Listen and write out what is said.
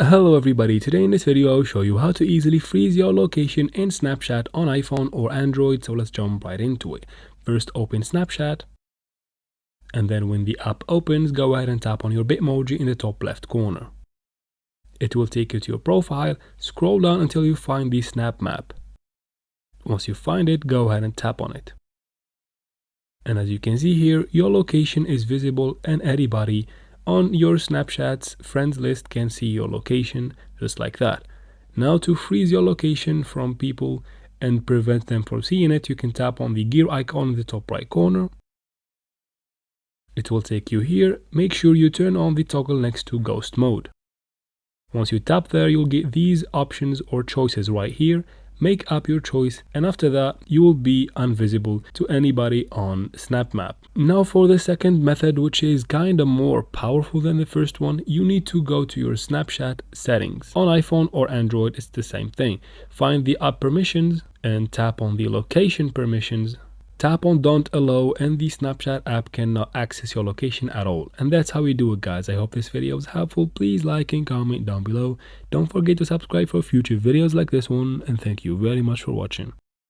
Hello everybody, today in this video I'll show you how to easily freeze your location in Snapchat on iPhone or Android, so let's jump right into it. First open Snapchat, and then when the app opens, go ahead and tap on your Bitmoji in the top left corner. It will take you to your profile, scroll down until you find the Snap Map. Once you find it, go ahead and tap on it. And as you can see here, your location is visible and anybody on your Snapchat's friends list can see your location just like that. Now to freeze your location from people and prevent them from seeing it, you can tap on the gear icon in the top right corner. It will take you here. Make sure you turn on the toggle next to ghost mode. Once you tap there, you'll get these options or choices right here. Make up your choice, and after that you will be invisible to anybody on Snap Map. Now for the second method, which is kinda more powerful than the first one, you need to go to your Snapchat settings. On iPhone or Android it's the same thing. Find the app permissions and tap on the location permissions. Tap on don't allow and the Snapchat app cannot access your location at all. And that's how we do it, guys. I hope this video was helpful. Please like and comment down below. Don't forget to subscribe for future videos like this one, and thank you very much for watching.